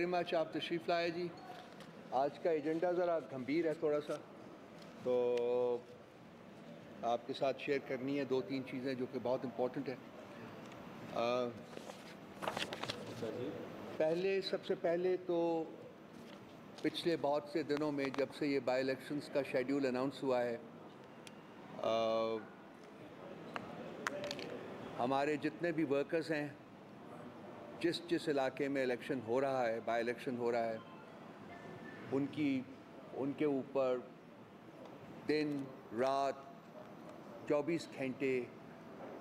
Very much आप तशरीफ़ लाए जी। आज का एजेंडा ज़रा गंभीर है थोड़ा सा, तो आपके साथ शेयर करनी है 2-3 चीज़ें जो कि बहुत इम्पोर्टेंट है। सबसे पहले तो पिछले बहुत से दिनों में जब से ये बाई इलेक्शंस का शेड्यूल अनाउंस हुआ है, हमारे जितने भी वर्कर्स हैं, जिस इलाके में इलेक्शन हो रहा है, बाई इलेक्शन हो रहा है, उनके ऊपर दिन रात 24 घंटे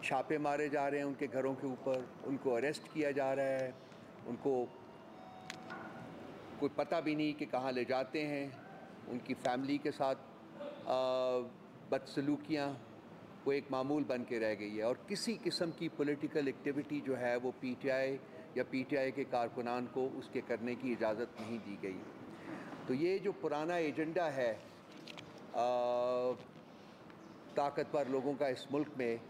छापे मारे जा रहे हैं। उनके घरों के ऊपर उनको अरेस्ट किया जा रहा है। उनको कोई पता भी नहीं कि कहाँ ले जाते हैं। उनकी फैमिली के साथ बदसलूकियाँ वो एक मामूल बन के रह गई है, और किसी किस्म की पॉलिटिकल एक्टिविटी जो है वो पीटीआई या पीटीआई के कारकुनान को उसके करने की इजाज़त नहीं दी गई। तो ये जो पुराना एजेंडा है ताकतवर लोगों का इस मुल्क में,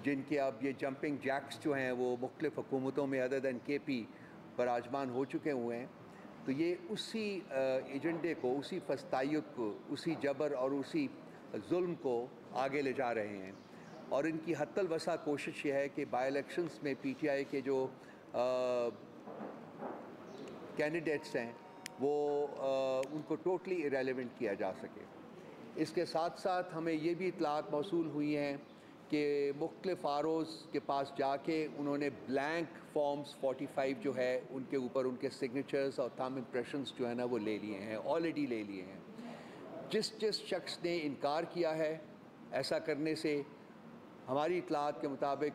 जिनके अब ये जंपिंग जैक्स जो हैं वो मुख्तलिफ़ हुकूमतों में अदर दैन केपी पराजमान हो चुके हुए हैं, तो ये उसी एजेंडे को, उसी फस्तायत को, उसी जबर और उसी जुल्म को आगे ले जा रहे हैं। और इनकी हत्तल वसा कोशिश ये है कि बाई इलेक्शंस में पीटीआई के जो कैंडिडेट्स हैं वो उनको टोटली इरेलेवेंट किया जा सके। इसके साथ साथ हमें ये भी इतलात मौसूल हुई हैं कि मुख्तलिफ़ आरओज़ के पास जाके उन्होंने ब्लैंक फॉर्म्स 45 जो है उनके ऊपर उनके सिग्नेचर्स और थंब इम्प्रेशंस जो है ना वो ले लिए हैं, ऑलरेडी ले लिए हैं। जिस शख्स ने इनकार किया है ऐसा करने से, हमारी इतलात के मुताबिक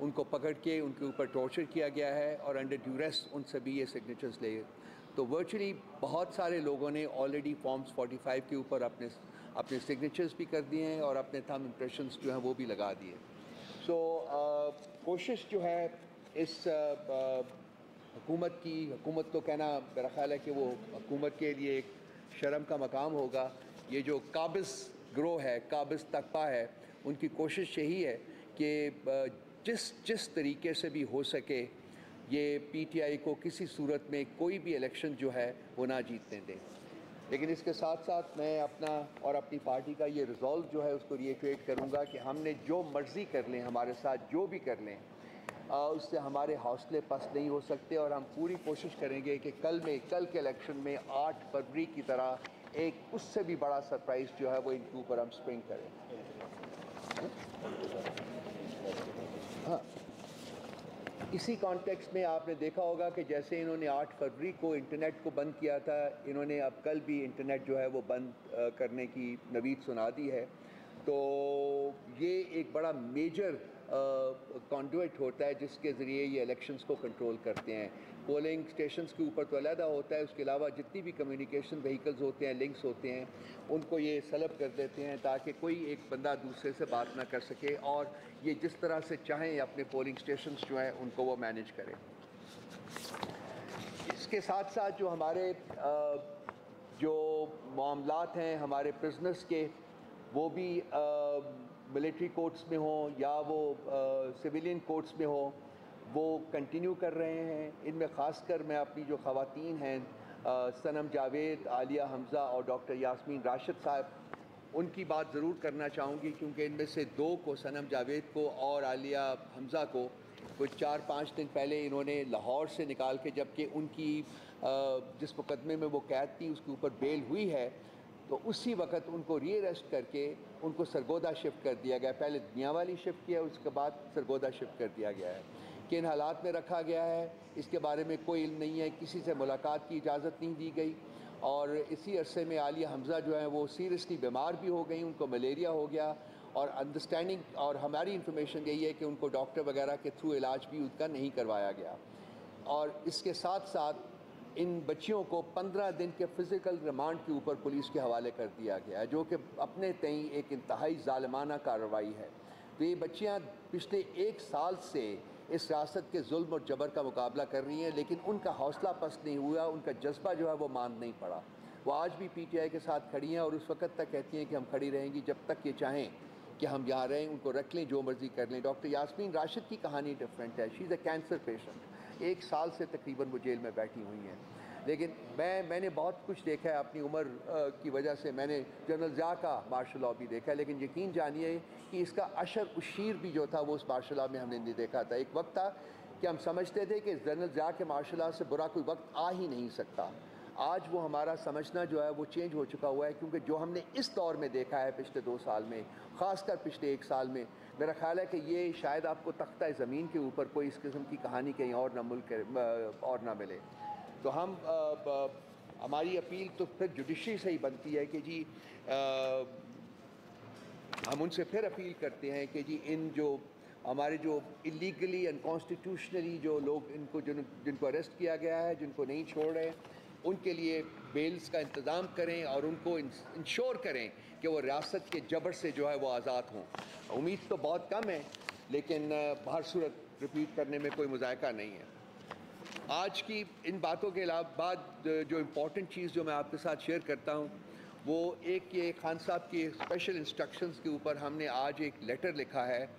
उनको पकड़ के उनके ऊपर टॉर्चर किया गया है और अंडर ड्यूरेस उनसे भी ये सिग्नेचर्स ले। तो वर्चुअली बहुत सारे लोगों ने ऑलरेडी फॉर्म्स 45 के ऊपर अपने सिग्नेचर्स भी कर दिए हैं और अपने थंब इम्प्रेशंस जो हैं वो भी लगा दिए। सो कोशिश जो है इस हुकूमत तो कहना मेरा ख़्याल है कि वो हुकूमत के लिए एक शर्म का मकाम होगा। ये जो काबिज़ ग्रोह है, काबिज़ तकपा है, उनकी कोशिश यही है कि जिस तरीके से भी हो सके ये पीटीआई को किसी सूरत में कोई भी इलेक्शन जो है वो ना जीतने दें। लेकिन इसके साथ साथ मैं अपना और अपनी पार्टी का ये रिज़ॉल्व जो है उसको रिएक्टिवेट करूँगा कि हमने जो मर्ज़ी कर लें, हमारे साथ जो भी कर लें, उससे हमारे हौसले पस्त नहीं हो सकते। और हम पूरी कोशिश करेंगे कि कल के इलेक्शन में 8 फरवरी की तरह एक उससे भी बड़ा सरप्राइज़ जो है वो इनके ऊपर हम स्प्रिंग करें। हाँ, इसी कॉन्टेक्स्ट में आपने देखा होगा कि जैसे इन्होंने 8 फरवरी को इंटरनेट को बंद किया था, इन्होंने अब कल भी इंटरनेट जो है वो बंद करने की नवीद सुना दी है। तो ये एक बड़ा मेजर कॉन्डुइट होता है जिसके ज़रिए ये इलेक्शंस को कंट्रोल करते हैं। पोलिंग स्टेशंस के ऊपर तो अलहदा होता है, उसके अलावा जितनी भी कम्युनिकेशन व्हीकल्स होते हैं, लिंक्स होते हैं, उनको ये सलब कर देते हैं ताकि कोई एक बंदा दूसरे से बात ना कर सके और ये जिस तरह से चाहें अपने पोलिंग स्टेशंस जो हैं उनको वो मैनेज करें। इसके साथ साथ जो हमारे जो मामलात हैं हमारे प्रिजनर्स के, वो भी मिलिट्री कोर्ट्स में हों या वो सिविलियन कोर्ट्स में हो, वो कंटिन्यू कर रहे हैं। इनमें ख़ासकर मैं अपनी जो ख़वातीन हैं सनम जावेद, आलिया हमज़ा और डॉक्टर यास्मीन राशिद साहब, उनकी बात ज़रूर करना चाहूँगी क्योंकि इनमें से 2 को, सनम जावेद को और आलिया हमज़ा को, कुछ 4-5 दिन पहले इन्होंने लाहौर से निकाल के, जबकि उनकी जिस मुकदमे में वो कैद थी उसके ऊपर बेल हुई है, तो उसी वक्त उनको रीअरेस्ट करके उनको सरगोदा शिफ्ट कर दिया गया। पहले मियांवाली शिफ्ट किया, उसके बाद सरगोदा शिफ्ट कर दिया गया है। किन हालात में रखा गया है इसके बारे में कोई इल्म नहीं है, किसी से मुलाकात की इजाज़त नहीं दी गई। और इसी अरसे में आलिया हमज़ा जो है वो सीरियसली बीमार भी हो गई, उनको मलेरिया हो गया, और अंडरस्टैंडिंग और हमारी इन्फॉर्मेशन यही है कि उनको डॉक्टर वगैरह के थ्रू इलाज भी उनका नहीं करवाया गया। और इसके साथ साथ इन बच्चियों को 15 दिन के फ़िज़िकल रिमांड के ऊपर पुलिस के हवाले कर दिया गया है, जो कि अपने तई एक इंतहाई ज़ालिमाना कार्रवाई है। तो ये बच्चियाँ पिछले 1 साल से इस रियासत के जुल्म और जबर का मुकाबला कर रही हैं, लेकिन उनका हौसला पस्त नहीं हुआ, उनका जज्बा जो है वो मान नहीं पड़ा। वो आज भी पीटीआई के साथ खड़ी हैं और उस वक्त तक कहती हैं कि हम खड़ी रहेंगी जब तक ये चाहें कि हम यहाँ रहें, उनको रख लें, जो मर्ज़ी कर लें। डॉक्टर यास्मीन राशिद की कहानी डिफरेंट है। She is a cancer patient, 1 साल से तकरीबन वो जेल में बैठी हुई हैं। लेकिन मैंने बहुत कुछ देखा है अपनी उम्र की वजह से। मैंने जनरल ज़िया का मार्शल लॉ भी देखा है, लेकिन यकीन जानिए कि इसका अशर उशीर भी जो था वो उस मार्शल लॉ में हमने नहीं देखा था। एक वक्त था कि हम समझते थे कि जनरल ज़िया के मार्शल लॉ से बुरा कोई वक्त आ ही नहीं सकता। आज वो हमारा समझना जो है वो चेंज हो चुका हुआ है, क्योंकि जो हमने इस दौर में देखा है पिछले 2 साल में, ख़ासकर पिछले 1 साल में, मेरा ख्याल है कि ये शायद आपको तख्ता ज़मीन के ऊपर कोई इस किस्म की कहानी कहीं और ना मुल्क और ना मिले। तो हमारी अपील तो फिर जुडिशरी से ही बनती है कि जी हम उनसे फिर अपील करते हैं कि जी इन जो हमारे जो इलीगली अनकॉन्स्टिट्यूशनली जो लोग जिनको अरेस्ट किया गया है, जिनको नहीं छोड़ रहे, उनके लिए बेल्स का इंतज़ाम करें और उनको इंश्योर करें कि वो रियासत के जबर से जो है वो आज़ाद हों। उम्मीद तो बहुत कम है, लेकिन हर सूरत रिपीट करने में कोई मुज़ायका नहीं है। आज की इन बातों के बाद जो इम्पॉर्टेंट चीज़ जो मैं आपके साथ शेयर करता हूँ वो एक ये खान साहब की स्पेशल इंस्ट्रक्शंस के ऊपर हमने आज एक लेटर लिखा है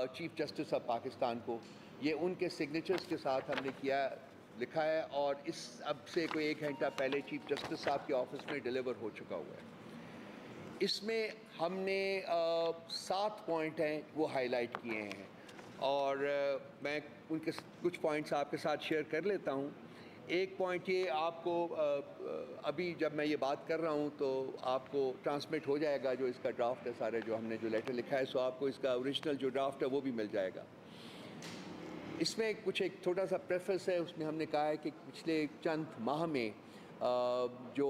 चीफ जस्टिस ऑफ पाकिस्तान को। ये उनके सिग्नेचर्स के साथ हमने लिखा है और इस अब से कोई 1 घंटा पहले चीफ जस्टिस साहब के ऑफिस में डिलीवर हो चुका हुआ है। इसमें हमने 7 पॉइंट हैं वो हाईलाइट किए हैं और मैं उनके कुछ पॉइंट्स आपके साथ शेयर कर लेता हूँ। एक पॉइंट ये आपको अभी जब मैं ये बात कर रहा हूँ तो आपको ट्रांसमिट हो जाएगा जो इसका ड्राफ्ट है, सारे जो हमने जो लेटर लिखा है, सो आपको इसका ओरिजिनल जो ड्राफ्ट है वो भी मिल जाएगा। इसमें कुछ एक छोटा सा प्रेफरेंस है, उसमें हमने कहा है कि पिछले चंद माह में जो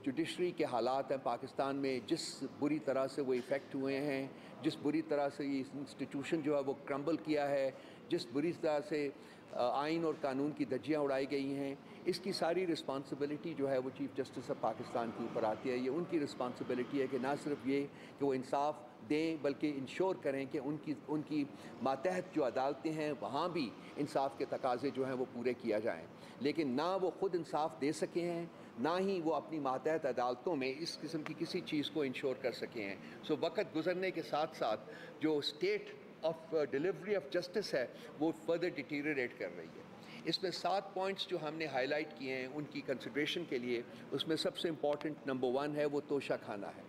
जुडिशरी के हालात हैं पाकिस्तान में, जिस बुरी तरह से वो इफ़ेक्ट हुए हैं, जिस बुरी तरह से ये इंस्टीट्यूशन जो है वो क्रम्बल किया है, जिस बुरी तरह से आइन और कानून की धज्जियाँ उड़ाई गई हैं, इसकी सारी रिस्पॉन्सिबिलिटी जो है वो चीफ जस्टिस ऑफ पाकिस्तान के ऊपर आती है। ये उनकी रिस्पॉन्सिबिलिटी है कि ना सिर्फ ये कि वो इंसाफ दें बल्कि इंश्योर करें कि उनकी मातहत जो अदालतें हैं वहाँ भी इंसाफ के तकाजे जो हैं वो पूरे किया जाएँ। लेकिन ना वो ख़ुद इंसाफ दे सके हैं, ना ही वो अपनी मातहत अदालतों में इस किस्म की किसी चीज़ को इंश्योर कर सके हैं। सो वक्त गुजरने के साथ साथ जो state of delivery of justice है वो फर्दर डिटीरियरेट कर रही है। इसमें 7 पॉइंट्स जो हमने हाईलाइट किए हैं उनकी कंसिडरेशन के लिए, उसमें सबसे इम्पॉर्टेंट नंबर 1 है वो तोशा खाना है।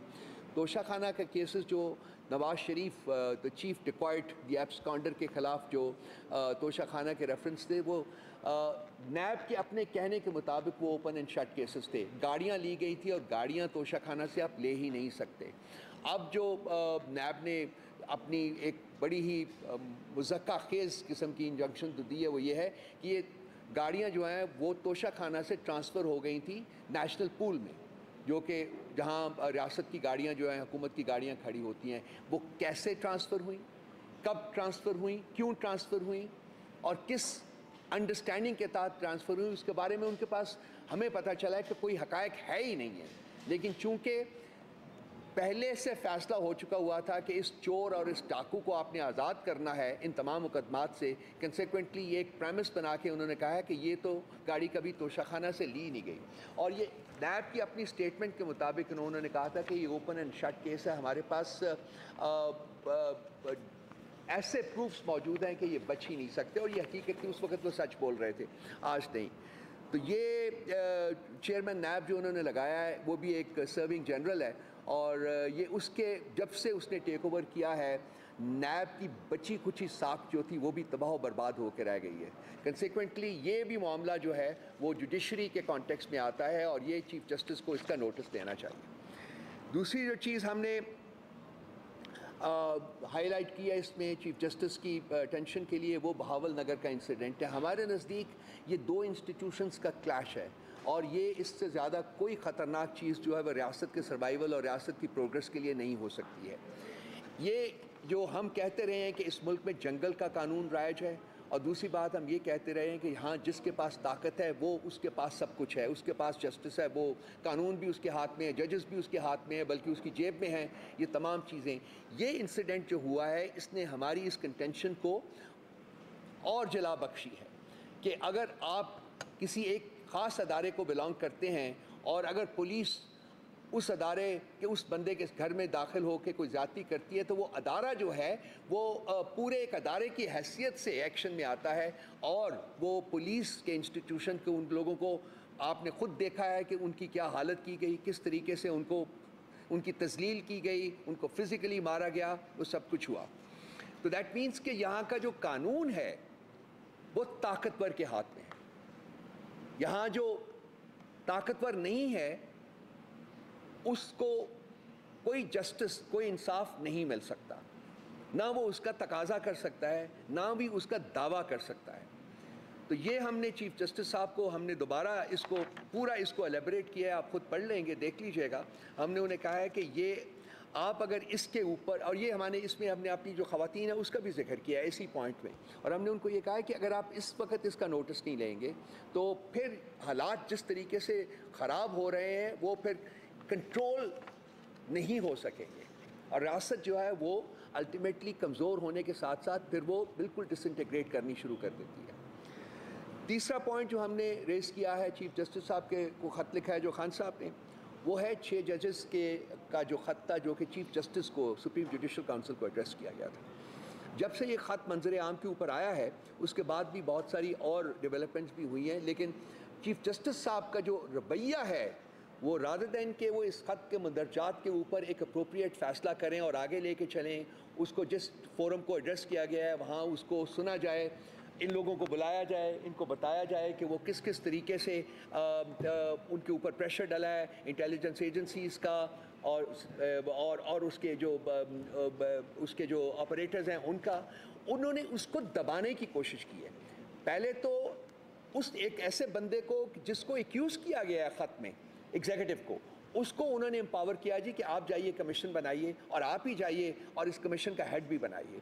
तोशा खाना का केसेस जो Nawaz Sharif the chief डिकॉइट the absconder के ख़िलाफ़ जो तोशा खाना के रेफरेंस थे, वो नैब के अपने कहने के मुताबिक वो ओपन एंड शट केसेस थे। गाड़ियाँ ली गई थी और गाड़ियाँ तोशा खाना से आप ले ही नहीं सकते। अब जो नैब ने अपनी एक बड़ी ही मुज़क्का खेज़ किस्म की इंजंक्शन तो दी है, वो ये है कि ये गाड़ियाँ जो हैं वो तोशा खाना से ट्रांसफ़र हो गई थी नेशनल पूल में, जो कि जहाँ रियासत की गाड़ियाँ जो हैं, हुकूमत की गाड़ियाँ खड़ी होती हैं। वो कैसे ट्रांसफ़र हुई, कब ट्रांसफ़र हुई, क्यों ट्रांसफ़र हुई और किस अंडरस्टैंडिंग के तहत ट्रांसफ़र हुई, उसके बारे में उनके पास हमें पता चला है कि कोई हक़ाइक़ है ही नहीं है। लेकिन चूँकि पहले से फ़ैसला हो चुका हुआ था कि इस चोर और इस डाकू को आपने आज़ाद करना है इन तमाम मुकदमात से, कंसेक्वेंटली ये एक प्रेमिस बना के उन्होंने कहा है कि ये तो गाड़ी कभी तोशाखाना से ली नहीं गई। और ये नैब की अपनी स्टेटमेंट के मुताबिक उन्होंने कहा था कि ये ओपन एंड शट केस है, हमारे पास ऐसे प्रूफ्स मौजूद हैं कि ये बच ही नहीं सकते। और ये हकीकत थी, उस वक्त वो सच बोल रहे थे, आज नहीं। तो ये चेयरमैन नैब जो उन्होंने लगाया है वो भी एक सर्विंग जनरल है और ये उसके जब से उसने टेक ओवर किया है, नैब की बची कुची साख जो थी वो भी तबाह बर्बाद होकर रह गई है। कंसिक्वेंटली ये भी मामला जो है वो जुडिशरी के कॉन्टेक्स्ट में आता है और ये चीफ जस्टिस को इसका नोटिस देना चाहिए। दूसरी जो चीज़ हमने हाईलाइट किया इसमें चीफ जस्टिस की अटेंशन के लिए, वो बहावल नगर का इंसिडेंट है। हमारे नज़दीक ये 2 इंस्टीट्यूशंस का क्लैश है और ये इससे ज़्यादा कोई ख़तरनाक चीज़ जो है वह रियासत के सर्वाइवल और रियासत की प्रोग्रेस के लिए नहीं हो सकती है। ये जो हम कहते रहे हैं कि इस मुल्क में जंगल का कानून राइज है, और दूसरी बात हम ये कहते रहे हैं कि हाँ, जिसके पास ताकत है वो उसके पास सब कुछ है, उसके पास जस्टिस है, वो कानून भी उसके हाथ में है, जजेस भी उसके हाथ में है, बल्कि उसकी जेब में है ये तमाम चीज़ें। ये इंसिडेंट जो हुआ है इसने हमारी इस कंटेंशन को और जला बख्शी है कि अगर आप किसी एक ख़ास अदारे को बिलोंग करते हैं और अगर पुलिस उस अदारे के उस बंदे के घर में दाखिल होकर कोई ज़्यादती करती है तो वो अदारा जो है वो पूरे एक अदारे की हैसियत से एक्शन में आता है, और वो पुलिस के इंस्टीट्यूशन के उन लोगों को आपने ख़ुद देखा है कि उनकी क्या हालत की गई, किस तरीके से उनको उनकी तजलील की गई, उनको फ़िज़िकली मारा गया, वो सब कुछ हुआ। तो दैट मीन्स कि यहाँ का जो कानून है वो ताकतवर के हाथ में है। यहाँ जो ताकतवर नहीं है उसको कोई जस्टिस, कोई इंसाफ नहीं मिल सकता, ना वो उसका तकाजा कर सकता है, ना भी उसका दावा कर सकता है। तो ये हमने चीफ जस्टिस साहब को हमने दोबारा इसको पूरा इसको एलेबरेट किया है, आप खुद पढ़ लेंगे, देख लीजिएगा। हमने उन्हें कहा है कि ये आप अगर इसके ऊपर, और ये हमारे इसमें हमने अपनी जो ख़वातीन है उसका भी जिक्र किया है इसी पॉइंट में, और हमने उनको ये कहा है कि अगर आप इस वक्त इसका नोटिस नहीं लेंगे तो फिर हालात जिस तरीके से ख़राब हो रहे हैं वो फिर कंट्रोल नहीं हो सकेंगे, और रियासत जो है वो अल्टीमेटली कमज़ोर होने के साथ साथ फिर वो बिल्कुल डिसइंटीग्रेट करनी शुरू कर देती है। तीसरा पॉइंट जो हमने रेज़ किया है, चीफ जस्टिस साहब के को ख़त लिखा है जो खान साहब ने, वो है 6 जजेस का जो ख़त था जो कि चीफ जस्टिस को, सुप्रीम जुडिशल काउंसिल को एड्रेस किया गया था। जब से ये ख़त मंजर आम के ऊपर आया है उसके बाद भी बहुत सारी और डेवलपमेंट्स भी हुई हैं, लेकिन चीफ जस्टिस साहब का जो रवैया है वो रादर दैन के वो इस ख़त के मंदरजात के ऊपर एक अप्रोप्रिएट फ़ैसला करें और आगे लेके चलें, उसको जिस फोरम को एड्रेस किया गया है वहाँ उसको सुना जाए, इन लोगों को बुलाया जाए, इनको बताया जाए कि वो किस किस तरीके से उनके ऊपर प्रेशर डाला है इंटेलिजेंस एजेंसीज़ का और उसके जो ऑपरेटर्स हैं उनका, उन्होंने उसको दबाने की कोशिश की है। पहले तो उस एक ऐसे बंदे को जिसको एक्यूज़ किया गया है ख़त में, एग्जीक्यूटिव को, उसको उन्होंने एम्पावर किया जी कि आप जाइए कमीशन बनाइए और आप ही जाइए और इस कमीशन का हेड भी बनाइए।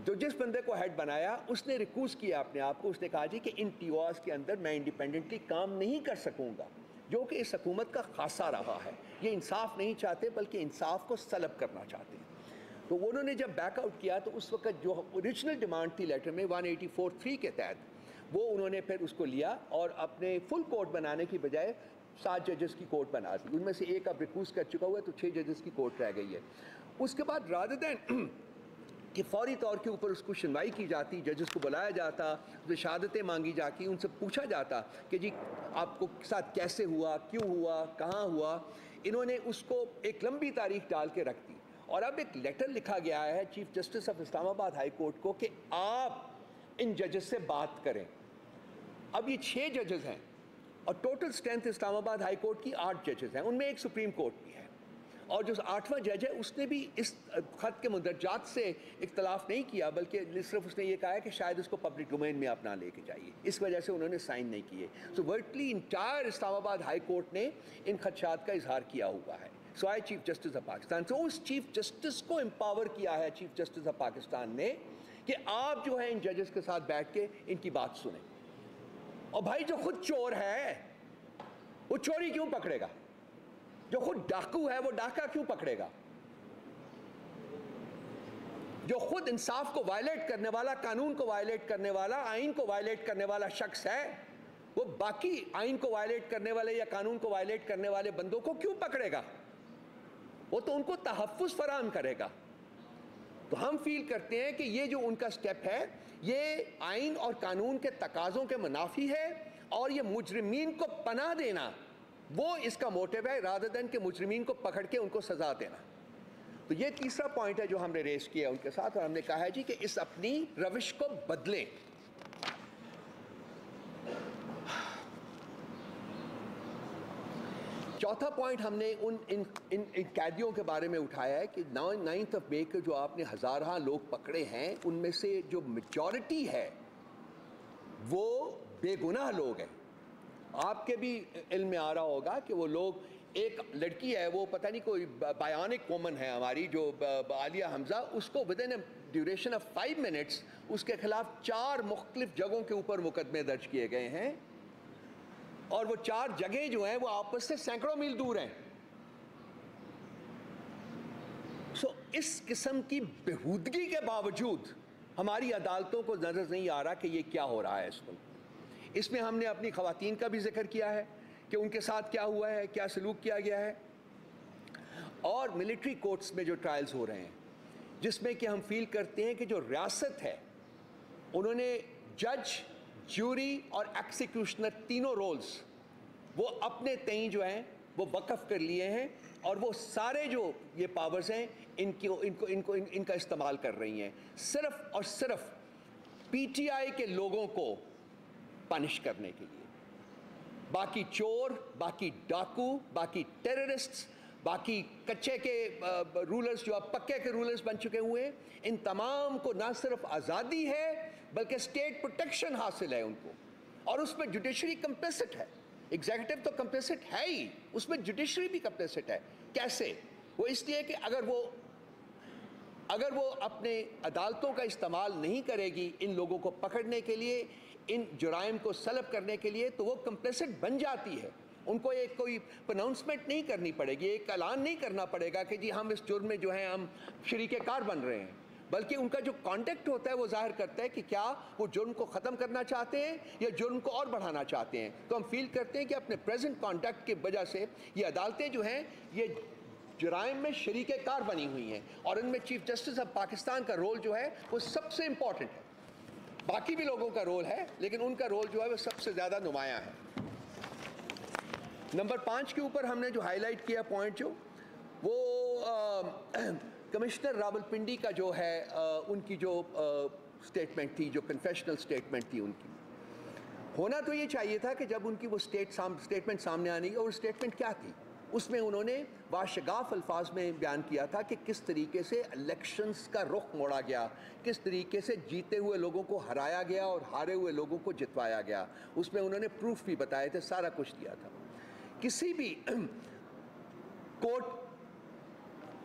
जो जिस बंदे को हेड बनाया उसने रिक्यूज़ किया अपने आप को, उसने कहा जी कि इन टीओआरस के अंदर मैं इंडिपेंडेंटली काम नहीं कर सकूंगा, जो कि इस हुकूमत का खासा रहा है। ये इंसाफ नहीं चाहते बल्कि इंसाफ को सलब करना चाहते हैं। तो उन्होंने जब बैकआउट किया तो उस वक्त जो ओरिजिनल डिमांड थी लेटर में 184(3) के तहत, वो उन्होंने फिर उसको लिया और अपने फुल कोर्ट बनाने की बजाय 7 जजेस की कोर्ट बना दी। उनमें से एक अब रिक्यूज़ कर चुका हुआ है तो 6 जजेस की कोर्ट रह गई है। उसके बाद रादर दैन कि फौरी तौर के ऊपर उसको सुनवाई की जाती, जजेस को बुलाया जाता, उससे शहादतें मांगी जाती, उनसे पूछा जाता कि जी आपको साथ कैसे हुआ, क्यों हुआ, कहाँ हुआ, इन्होंने उसको एक लंबी तारीख डाल के रख दी। और अब एक लेटर लिखा गया है chief justice of Islamabad high court को कि आप इन जजेस से बात करें। अब ये 6 जजेस हैं और total strength Islamabad high court की 8 जजेस हैं, उनमें एक सुप्रीम कोर्ट भी है, और जो 8वां जज है उसने भी इस ख़त के मुंदरजात से इख्तलाफ नहीं किया, बल्कि सिर्फ उसने ये कहा है कि शायद इसको पब्लिक डोमेन में आप ना लेके जाइए, इस वजह से उन्होंने साइन नहीं किए। सो वर्टली इंटायर इस्लामाबाद हाई कोर्ट ने इन खदशात का इजहार किया हुआ है। सो I chief justice of Pakistan, तो उस चीफ जस्टिस को एम्पावर किया है चीफ जस्टिस ऑफ पाकिस्तान ने कि आप जो है इन जजेस के साथ बैठ के इनकी बात सुने। और भाई जो खुद चोर है वो चोरी क्यों पकड़ेगा? जो खुद डाकू है वो डाका क्यों पकड़ेगा? जो खुद इंसाफ को वायलेट करने वाला, कानून को वायलेट करने वाला, आइन को वायलेट करने वाला शख्स है, वो बाकी आइन को वायलेट करने वाले या कानून को वायलेट करने वाले बंदों को क्यों पकड़ेगा? वो तो उनको तहफ़्फ़ुज़ फराहम करेगा। तो हम फील करते हैं कि ये जो उनका स्टेप है ये आइन और कानून के तकाज़ों के मुनाफी है, और ये मुजरिमीन को पनाह देना वो इसका मोटिव है, रादर देन के मुजरिमीन को पकड़ के उनको सजा देना। तो ये तीसरा पॉइंट है जो हमने रेस किया उनके साथ, और हमने कहा है जी कि इस अपनी रविश को बदलें। चौथा पॉइंट हमने इन कैदियों के बारे में उठाया है कि 9 मई के जो आपने हज़ारा लोग पकड़े हैं उनमें से जो मेजॉरिटी है वो बेगुनाह लोग हैं। आपके भी इल्म में आ रहा होगा कि वो लोग, एक लड़की है वो पता नहीं कोई बायोनिक वुमन है हमारी जो आलिया हमजा, उसको with in duration of 5 minutes उसके खिलाफ 4 मुख्तलिफ जगहों के ऊपर मुकदमे दर्ज किए गए हैं, और वो 4 जगह जो हैं वो आपस से सैकड़ों मील दूर हैं। सो इस किस्म की बेहूदगी के बावजूद हमारी अदालतों को नजर नहीं आ रहा कि ये क्या हो रहा है इस वक्त। इसमें हमने अपनी ख़वातीन का भी जिक्र किया है कि उनके साथ क्या हुआ है, क्या सलूक किया गया है। और मिलिट्री कोर्ट्स में जो ट्रायल्स हो रहे हैं, जिसमें कि हम फील करते हैं कि जो रियासत है उन्होंने जज, ज्यूरी और एक्सिक्यूशनर तीनों रोल्स वो अपने तय जो हैं वो वक़फ़ कर लिए हैं और वो सारे जो ये पावर्स हैं इनका इस्तेमाल कर रही हैं सिर्फ और सिर्फ पीटीआई के लोगों को पनिश करने के लिए। बाकी चोर, बाकी डाकू, बाकी टेररिस्ट्स, बाकी कच्चे के रूलर्स जो अब पक्के के रूलर्स बन चुके हुए हैं, इन तमाम को ना सिर्फ आज़ादी है बल्कि स्टेट प्रोटेक्शन हासिल है उनको, और उसमें जुडिशरी कंप्लिसिट है। एग्जीक्यूटिव तो कंप्लिसिट है ही, उसमें जुडिशरी भी कंप्लिसिट है। कैसे? वो इसलिए कि अगर वो अपने अदालतों का इस्तेमाल नहीं करेगी इन लोगों को पकड़ने के लिए, इन जुराइम को सलब करने के लिए, तो वो कंप्लिसिट बन जाती है। उनको एक कोई प्रोनाउंसमेंट नहीं करनी पड़ेगी, एक ऐलान नहीं करना पड़ेगा कि जी हम इस जुर्म में जो है हम शरीके कार बन रहे हैं, बल्कि उनका जो कॉन्टेक्ट होता है वो जाहिर करता है कि क्या वो जुर्म को ख़त्म करना चाहते हैं या जुर्म को और बढ़ाना चाहते हैं। तो हम फील करते हैं कि अपने प्रेजेंट कॉन्टेक्ट की वजह से ये अदालतें जो हैं ये जुराइम में शरीके कार बनी हुई हैं, और इनमें चीफ जस्टिस ऑफ पाकिस्तान का रोल जो है वो सबसे इम्पॉर्टेंट है। बाकी भी लोगों का रोल है लेकिन उनका रोल जो है वो सबसे ज़्यादा नुमायाँ है। नंबर 5 के ऊपर हमने जो हाईलाइट किया पॉइंट जो वो कमिश्नर रावलपिंडी का जो है उनकी जो स्टेटमेंट थी, जो कन्फेशनल स्टेटमेंट थी उनकी, होना तो ये चाहिए था कि जब उनकी वो स्टेटमेंट सामने आनी, और स्टेटमेंट क्या थी उसमें उन्होंने वाशगाफ अल्फाज में बयान किया था कि किस तरीके से इलेक्शंस का रुख मोड़ा गया, किस तरीके से जीते हुए लोगों को हराया गया और हारे हुए लोगों को जितवाया गया। उसमें उन्होंने प्रूफ भी बताए थे, सारा कुछ दिया था। किसी भी कोर्ट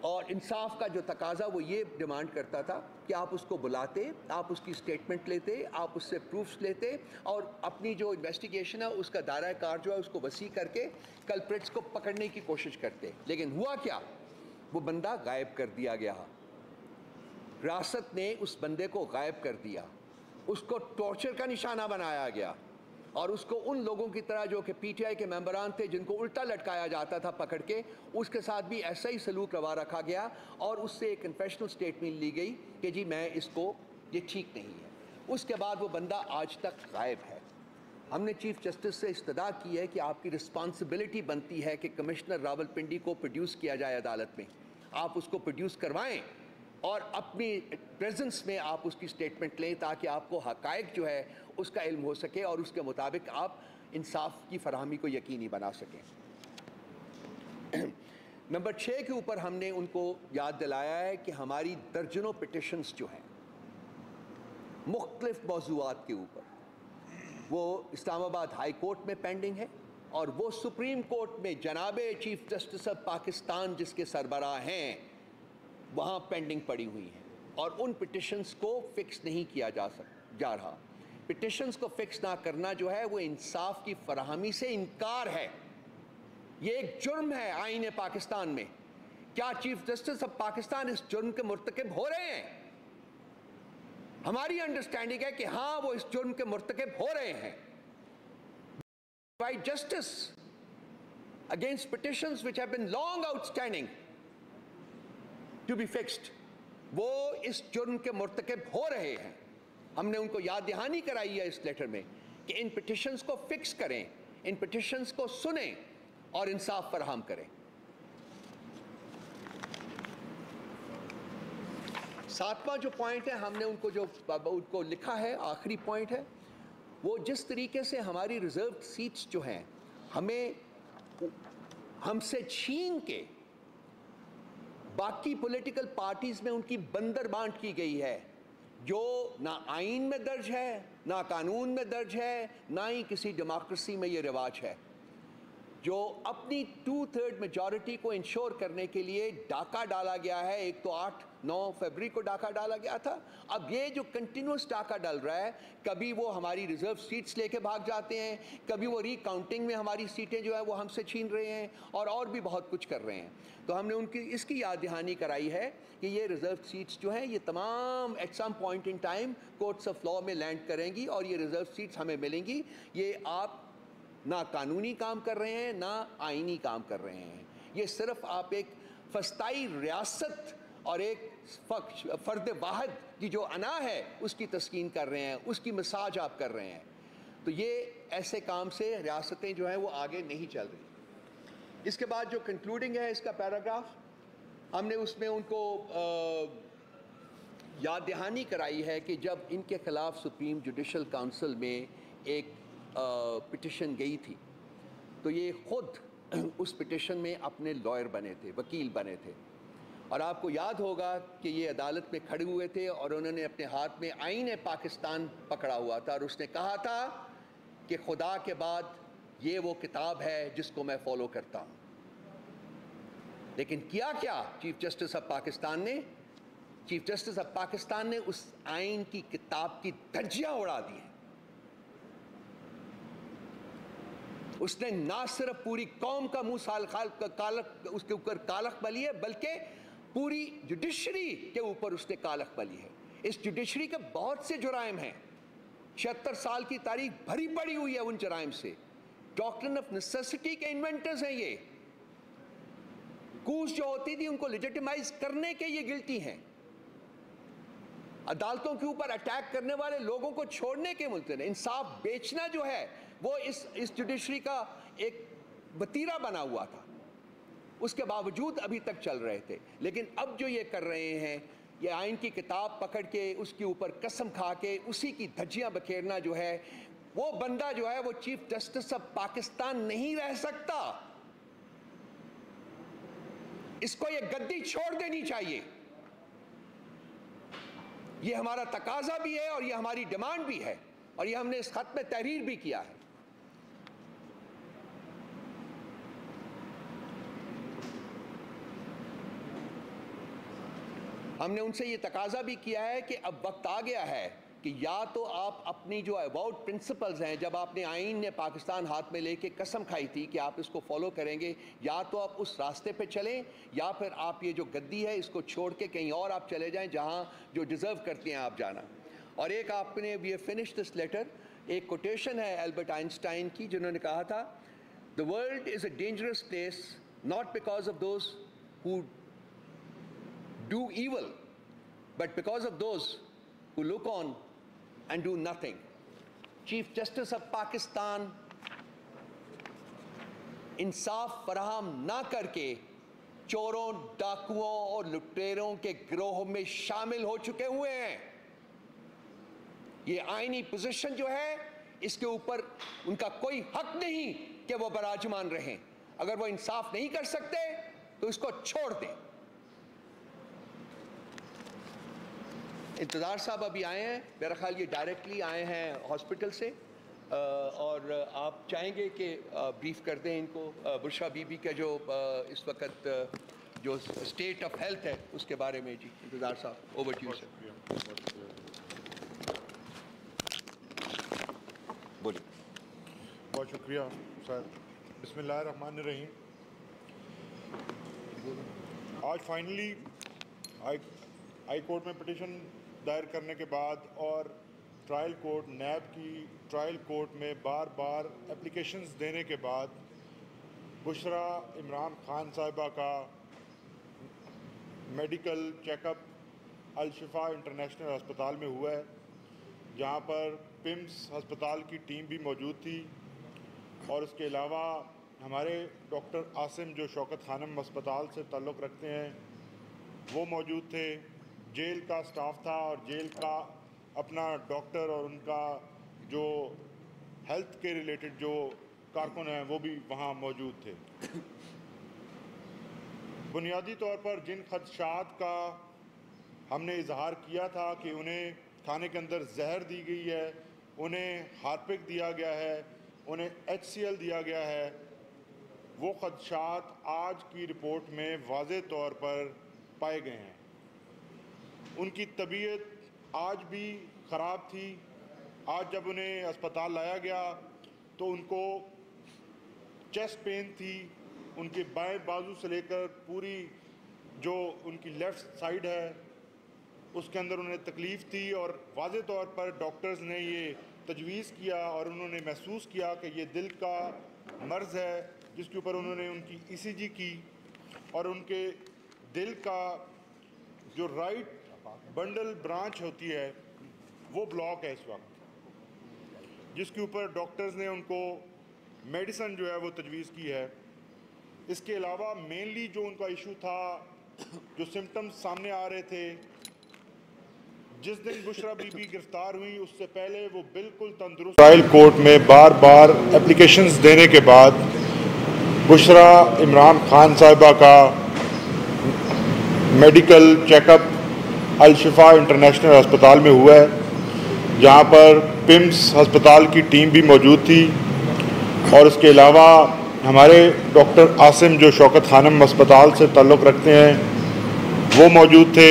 और इंसाफ का जो तकाजा वो ये डिमांड करता था कि आप उसको बुलाते, आप उसकी स्टेटमेंट लेते, आप उससे प्रूफ्स लेते और अपनी जो इन्वेस्टिगेशन है उसका दायरा कार जो है उसको वसी करके कल्प्रिट्स को पकड़ने की कोशिश करते। लेकिन हुआ क्या? वो बंदा गायब कर दिया गया। रियासत ने उस बंदे को गायब कर दिया, उसको टॉर्चर का निशाना बनाया गया और उसको उन लोगों की तरह जो कि पीटीआई के मेंबरान थे जिनको उल्टा लटकाया जाता था पकड़ के, उसके साथ भी ऐसा ही सलूक रवा रखा गया और उससे एक कन्फेशनल स्टेटमेंट ली गई कि जी मैं इसको, ये ठीक नहीं है। उसके बाद वो बंदा आज तक गायब है। हमने चीफ जस्टिस से इस्तदा की है कि आपकी रिस्पॉन्सिबिलिटी बनती है कि कमिश्नर रावलपिंडी को प्रोड्यूस किया जाए अदालत में, आप उसको प्रोड्यूस करवाएं और अपनी प्रेजेंस में आप उसकी स्टेटमेंट लें ताकि आपको हक़ाइक़ जो है उसका इल्म हो सके और उसके मुताबिक आप इंसाफ की फराहमी को यकीनी बना सकें। नंबर 6 के ऊपर हमने उनको याद दिलाया है कि हमारी दर्जनों पिटिशन्स जो हैं मुख्तलिफ मौज़ूआत के ऊपर, वो इस्लामाबाद हाई कोर्ट में पेंडिंग है और वो सुप्रीम कोर्ट में जनाबे चीफ जस्टिस ऑफ पाकिस्तान जिसके सरबराह हैं वहाँ पेंडिंग पड़ी हुई हैं और उन पिटिशन्स को फिक्स नहीं किया जा रहा। पिटिशन्स को फिक्स ना करना जो है वो इंसाफ की फराहमी से इनकार है। ये एक जुर्म है आईन पाकिस्तान में। क्या चीफ जस्टिस ऑफ पाकिस्तान इस जुर्म के मुर्तकिब हो रहे हैं? हमारी अंडरस्टैंडिंग है कि हाँ वो इस जुर्म के मुर्तकिब हो रहे हैं। Provide justice against petitions which have been long outstanding to be fixed. वो इस जुर्म के मुर्तकिब हो रहे हैं। हमने उनको याद दहानी कराई है इस लेटर में कि इन पिटिशन्स को फिक्स करें, इन पिटिशन्स को सुनें और इंसाफ फराहम करें। 7वां जो पॉइंट है हमने उनको लिखा है, आखिरी पॉइंट है, वो जिस तरीके से हमारी रिजर्व सीट्स जो हैं हमसे छीन के बाकी पॉलिटिकल पार्टीज़ में उनकी बंदर बांट की गई है, जो ना आइन में दर्ज है, ना कानून में दर्ज है, ना ही किसी डेमोक्रेसी में ये रिवाज है। जो अपनी 2/3 मेजॉरिटी को इंश्योर करने के लिए डाका डाला गया है, एक तो 8-9 फरवरी को डाका डाला गया था, अब ये जो कंटिन्यूस डाका डल रहा है, कभी वो हमारी रिजर्व सीट्स लेके भाग जाते हैं, कभी वो रीकाउंटिंग में हमारी सीटें जो है वो हमसे छीन रहे हैं और भी बहुत कुछ कर रहे हैं। तो हमने उनकी इसकी याद दहानी कराई है कि ये रिजर्व सीट्स जो हैं ये तमाम at some point in time courts of law में लैंड करेंगी और ये रिजर्व सीट्स हमें मिलेंगी। ये आप ना कानूनी काम कर रहे हैं ना आईनी काम कर रहे हैं, ये सिर्फ आप एक फस्ताई रियासत और एक फ़र्द वाहिद की जो अना है उसकी तस्कीन कर रहे हैं, उसकी मसाज आप कर रहे हैं। तो ये ऐसे काम से रियासतें जो हैं वो आगे नहीं चल रही। इसके बाद जो कंक्लूडिंग है इसका पैराग्राफ, हमने उसमें उनको याद दहानी कराई है कि जब इनके ख़िलाफ़ सुप्रीम जुडिशल काउंसिल में एक पिटिशन गई थी तो ये ख़ुद उस पिटिशन में अपने लॉयर बने थे, वकील बने थे। और आपको याद होगा कि ये अदालत में खड़े हुए थे और उन्होंने अपने हाथ में आईन पाकिस्तान पकड़ा हुआ था और उसने कहा था कि खुदा के बाद ये वो किताब है जिसको मैं फॉलो करता हूँ। लेकिन किया क्या चीफ जस्टिस ऑफ पाकिस्तान ने? चीफ जस्टिस ऑफ पाकिस्तान ने उस आइन की किताब की धज्जियां उड़ा दी हैं। उसने ना सिर्फ पूरी कौम का मुंह साल खाल कालक उसके ऊपर कालख बली है, बल्कि पूरी जुडिशरी के ऊपर उसने कालख बली है। इस जुडिशरी के बहुत से जुराइम हैं, 76 साल की तारीख भरी पड़ी हुई है उन जुराइम से। डॉक्ट्रिन ऑफ नेसेसिटी के इन्वेंटर्स हैं ये। कूस जो होती थी उनको लेजिटिमाइज करने के ये गिल्टी हैं। अदालतों के ऊपर अटैक करने वाले लोगों को छोड़ने के मुल्ज़िम हैं। इंसाफ बेचना जो है वो इस जुडिशरी का एक वतीरा बना हुआ था, उसके बावजूद अभी तक चल रहे थे। लेकिन अब जो ये कर रहे हैं, ये आइन की किताब पकड़ के उसके ऊपर कसम खा के उसी की धज्जियां बखेरना जो है, वो बंदा जो है वो चीफ जस्टिस ऑफ पाकिस्तान नहीं रह सकता। इसको ये गद्दी छोड़ देनी चाहिए। ये हमारा तकाजा भी है और ये हमारी डिमांड भी है और ये हमने इस खत में तहरीर भी किया है। हमने उनसे ये तकाजा भी किया है कि अब वक्त आ गया है कि या तो आप अपनी जो अबाउट प्रिंसिपल्स हैं, जब आपने आइन ने पाकिस्तान हाथ में लेके कसम खाई थी कि आप इसको फॉलो करेंगे, या तो आप उस रास्ते पे चलें या फिर आप ये जो गद्दी है इसको छोड़ के कहीं और आप चले जाएं जहां जो डिज़र्व करते हैं आप जाना। और एक आपने वी फिनिश दिस लेटर, एक कोटेशन है एल्बर्ट आइंस्टाइन की जिन्होंने कहा था, the world is a dangerous place not because of those who do evil, but because of those who look on and do nothing. Chief Justice of Pakistan इंसाफ फराहम ना करके चोरों, डाकुओं और लुटेरों के गिरोह में शामिल हो चुके हुए हैं। ये आईनी पोजीशन जो है इसके ऊपर उनका कोई हक नहीं कि वो बराजमान रहें। अगर वो इंसाफ नहीं कर सकते तो इसको छोड़ दें। इंतज़ार साहब अभी आए हैं, मेरा ख्याल ये डायरेक्टली आए हैं हॉस्पिटल से, और आप चाहेंगे कि ब्रीफ कर दें इनको बुशरा बीबी का जो इस वक्त जो स्टेट ऑफ हेल्थ है उसके बारे में। जी इंतज़ार साहब, ओवर टू यू सर। बोलिए। बहुत शुक्रिया सर। बिस्मिल्लाहिर्रहमानिर्रहीम। आज फाइनली हाई कोर्ट में पिटिशन दायर करने के बाद और ट्रायल कोर्ट नैब की ट्रायल कोर्ट में बार बार एप्लीकेशंस देने के बाद बुशरा इमरान खान साहिबा का मेडिकल चेकअप अल-शिफा इंटरनेशनल अस्पताल में हुआ है, जहां पर पिम्स अस्पताल की टीम भी मौजूद थी और उसके अलावा हमारे डॉक्टर आसिम जो शौकत खानम अस्पताल से ताल्लुक़ रखते हैं वो मौजूद थे। जेल का स्टाफ था और जेल का अपना डॉक्टर और उनका जो हेल्थ के रिलेटेड जो कारकुन हैं वो भी वहाँ मौजूद थे। बुनियादी तौर पर जिन खदशात का हमने इजहार किया था कि उन्हें खाने के अंदर जहर दी गई है, उन्हें हार्पिक दिया गया है, उन्हें HCl दिया गया है, वो खदशात आज की रिपोर्ट में वाज़े तौर पर पाए गए हैं। उनकी तबीयत आज भी ख़राब थी। आज जब उन्हें अस्पताल लाया गया तो उनको चेस्ट पेन थी, उनके बाएं बाजू से लेकर पूरी जो उनकी लेफ़्ट साइड है उसके अंदर उन्हें तकलीफ़ थी और वाज़े तौर पर डॉक्टर्स ने ये तजवीज़ किया और उन्होंने महसूस किया कि ये दिल का मर्ज़ है, जिसके ऊपर उन्होंने उनकी ECG की और उनके दिल का जो राइट बंडल ब्रांच होती है वो ब्लॉक है इस वक्त, जिसके ऊपर डॉक्टर्स ने उनको मेडिसिन जो है वो तजवीज़ की है। इसके अलावा मेनली जो उनका इशू था, जो सिम्टम्स सामने आ रहे थे, जिस दिन बुशरा बीबी गिरफ्तार हुई उससे पहले वो बिल्कुल तंदुरुस्त। ट्रायल कोर्ट में बार बार एप्लीकेशंस देने के बाद बुशरा इमरान खान साहिबा का मेडिकल चेकअप अल शिफा इंटरनेशनल अस्पताल में हुआ है, जहां पर पिम्स अस्पताल की टीम भी मौजूद थी और इसके अलावा हमारे डॉक्टर आसिम जो शौकत खानम अस्पताल से ताल्लुक़ रखते हैं वो मौजूद थे।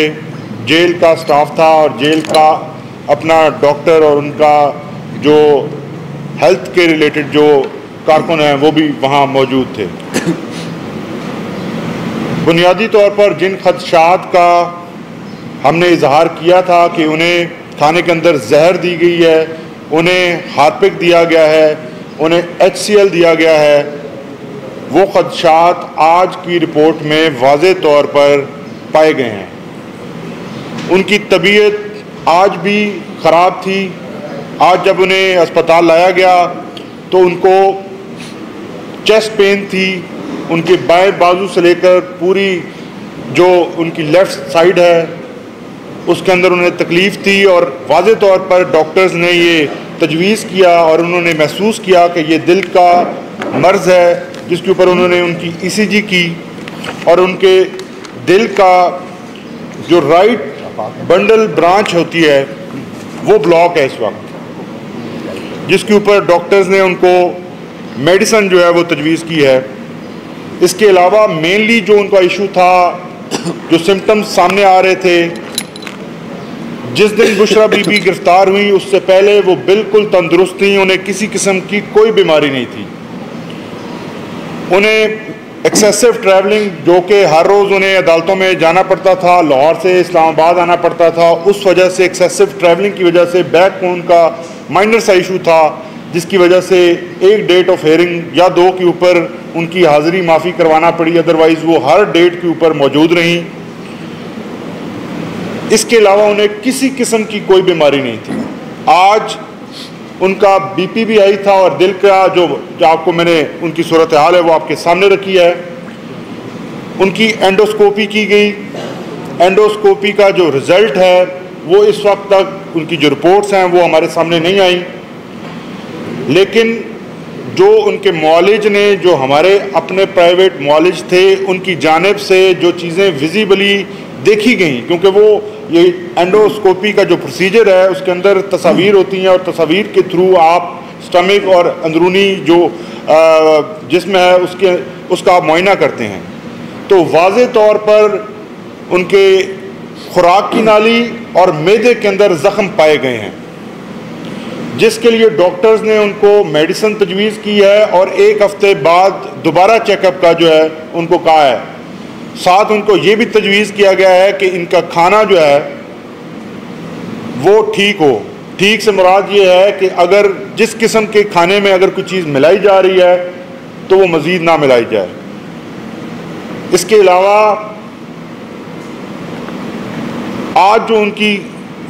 जेल का स्टाफ था और जेल का अपना डॉक्टर और उनका जो हेल्थ के रिलेटेड जो कारकुन हैं वो भी वहाँ मौजूद थे। बुनियादी तौर पर जिन खदशात का हमने इजहार किया था कि उन्हें खाने के अंदर जहर दी गई है, उन्हें हार्पिक दिया गया है, उन्हें HCl दिया गया है, वो खदशात आज की रिपोर्ट में वाज़े तौर पर पाए गए हैं। उनकी तबीयत आज भी ख़राब थी। आज जब उन्हें अस्पताल लाया गया तो उनको चेस्ट पेन थी, उनके बाएं बाजू से लेकर पूरी जो उनकी लेफ़्ट साइड है उसके अंदर उन्हें तकलीफ़ थी और वाज़े तौर पर डॉक्टर्स ने ये तजवीज़ किया और उन्होंने महसूस किया कि ये दिल का मर्ज़ है, जिसके ऊपर उन्होंने उनकी ECG की और उनके दिल का जो राइट बंडल ब्रांच होती है वो ब्लॉक है इस वक्त, जिसके ऊपर डॉक्टर्स ने उनको मेडिसिन जो है वो तजवीज़ की है। इसके अलावा मेनली जो उनका इशू था, जो सिम्टम्स सामने आ रहे थे, जिस दिन बुशरा बीबी गिरफ्तार हुई उससे पहले वो बिल्कुल तंदुरुस्त थी, उन्हें किसी किस्म की कोई बीमारी नहीं थी। उन्हें एक्सेसिव ट्रैवलिंग जो कि हर रोज़ उन्हें अदालतों में जाना पड़ता था, लाहौर से इस्लामाबाद आना पड़ता था, उस वजह से एक्सेसिव ट्रैवलिंग की वजह से बैक बोन का माइनर सा इशू था, जिसकी वजह से एक डेट ऑफ हेयरिंग या 2 के ऊपर उनकी हाज़िरी माफ़ी करवाना पड़ी, अदरवाइज़ वो हर डेट के ऊपर मौजूद रहीं। इसके अलावा उन्हें किसी किस्म की कोई बीमारी नहीं थी। आज उनका BP भी हाई था और दिल का जो आपको मैंने उनकी सूरत हाल है वो आपके सामने रखी है। उनकी एंडोस्कोपी की गई, एंडोस्कोपी का जो रिज़ल्ट है वो इस वक्त तक उनकी जो रिपोर्ट्स हैं वो हमारे सामने नहीं आई, लेकिन जो उनके मुआलिज ने, जो हमारे अपने प्राइवेट मुआलिज थे, उनकी जानिब से जो चीज़ें विजिबली देखी गई, क्योंकि वो ये एंडोस्कोपी का जो प्रोसीजर है उसके अंदर तस्वीर होती हैं और तस्वीर के थ्रू आप स्टमक और अंदरूनी जो जिस्म है उसका आप मुआयना करते हैं। तो वाज़े तौर पर उनके खुराक की नाली और मैदे के अंदर ज़ख्म पाए गए हैं, जिसके लिए डॉक्टर्स ने उनको मेडिसिन तजवीज़ की है और 1 हफ्ते बाद दोबारा चेकअप का जो है उनको कहा है। साथ उनको ये भी तजवीज़ किया गया है कि इनका खाना जो है वो ठीक हो। ठीक से मुराद ये है कि अगर जिस किस्म के खाने में अगर कोई चीज़ मिलाई जा रही है तो वो मज़ीद ना मिलाई जाए। इसके अलावा आज जो उनकी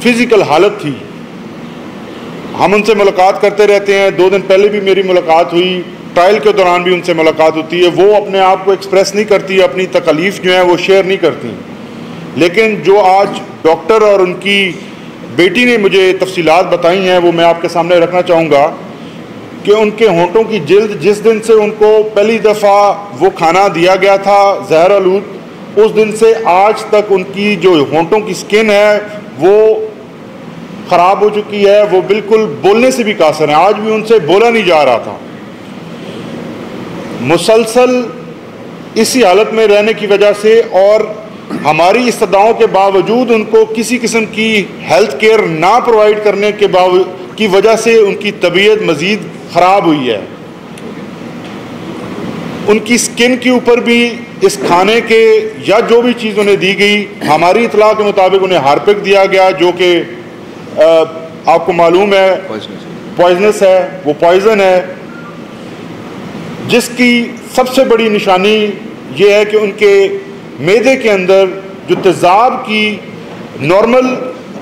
फ़िज़िकल हालत थी, हम उनसे मुलाकात करते रहते हैं, 2 दिन पहले भी मेरी मुलाकात हुई, ट्रायल के दौरान भी उनसे मुलाकात होती है। वो अपने आप को एक्सप्रेस नहीं करती, अपनी तकलीफ़ जो है वो शेयर नहीं करती, लेकिन जो आज डॉक्टर और उनकी बेटी ने मुझे तफसीलात बताई हैं वो मैं आपके सामने रखना चाहूँगा कि उनके होंठों की जिल्द, जिस दिन से उनको पहली दफ़ा वो खाना दिया गया था जहर आलूद, उस दिन से आज तक उनकी जो होंठों की स्किन है वो ख़राब हो चुकी है, वो बिल्कुल बोलने से भी कासर है। आज भी उनसे बोला नहीं जा रहा था। मुसलसल इसी हालत में रहने की वजह से और हमारी इस्तदाओं के बावजूद उनको किसी किस्म की हेल्थ केयर ना प्रोवाइड करने के की वजह से उनकी तबीयत मज़ीद ख़राब हुई है। उनकी स्किन के ऊपर भी इस खाने के या जो भी चीज़ उन्हें दी गई, हमारी इतला के मुताबिक उन्हें हार्पिक दिया गया जो कि आपको मालूम है पॉइजनस है, वो पॉइजन है, जिसकी सबसे बड़ी निशानी ये है कि उनके मैदे के अंदर जो तेज़ाब की नॉर्मल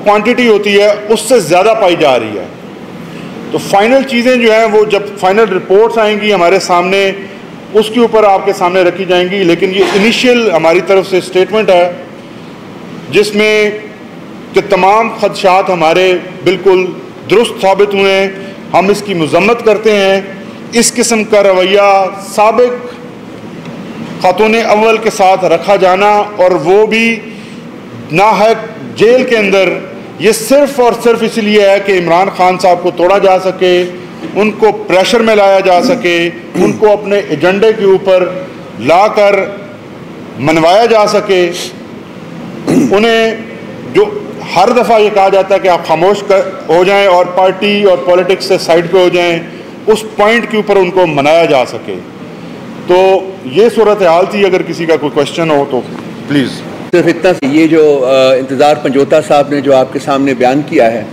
क्वांटिटी होती है उससे ज़्यादा पाई जा रही है। तो फाइनल चीज़ें जो हैं वो जब फाइनल रिपोर्ट्स आएंगी हमारे सामने, उसके ऊपर आपके सामने रखी जाएंगी। लेकिन ये इनिशियल हमारी तरफ से स्टेटमेंट है जिसमें कि तमाम खदशात हमारे बिल्कुल दुरुस्त साबित हुए हैं। हम इसकी मजम्मत करते हैं। इस किस्म का रवैया साबिक खातून अव्वल के साथ रखा जाना और वो भी नाहक जेल के अंदर, ये सिर्फ और सिर्फ इसलिए है कि इमरान खान साहब को तोड़ा जा सके, उनको प्रेशर में लाया जा सके, उनको अपने एजेंडे के ऊपर लाकर मनवाया जा सके। उन्हें जो हर दफ़ा ये कहा जाता है कि आप खामोश हो जाएं और पार्टी और पॉलिटिक्स से साइड पे हो जाएं, उस पॉइंट के ऊपर उनको मनाया जा सके। तो ये सूरत हाल थी। अगर किसी का कोई क्वेश्चन हो तो प्लीज़। सिर्फ इतना, ये जो इंतज़ार पंजोता साहब ने जो आपके सामने बयान किया है,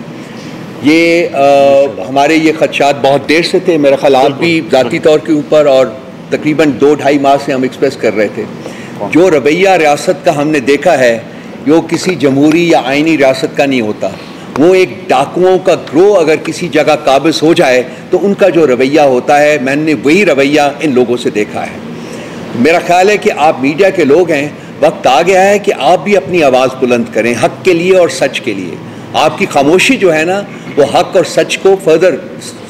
ये हमारे ये खदशात बहुत देर से थे। मेरा ख्याल आप भी ज़ाती तौर के ऊपर और तकरीबन 2-2.5 माह से हम एक्सप्रेस कर रहे थे। जो रवैया रियासत का हमने देखा है वो किसी जमहूरी या आइनी रियासत का नहीं होता। वो एक डाकुओं का ग्रोह अगर किसी जगह काबिज हो जाए तो उनका जो रवैया होता है, मैंने वही रवैया इन लोगों से देखा है। मेरा ख्याल है कि आप मीडिया के लोग हैं, वक्त आ गया है कि आप भी अपनी आवाज़ बुलंद करें हक़ के लिए और सच के लिए। आपकी खामोशी जो है ना वो हक़ और सच को फर्दर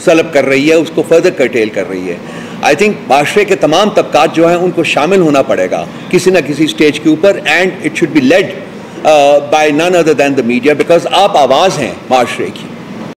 सलब कर रही है, उसको फर्दर कर्टेल कर रही है। आई थिंक माशरे के तमाम तबकात जो हैं उनको शामिल होना पड़ेगा किसी न किसी स्टेज के ऊपर, and it should be led by none other than the media, because आप आवाज़ हैं माशरे की।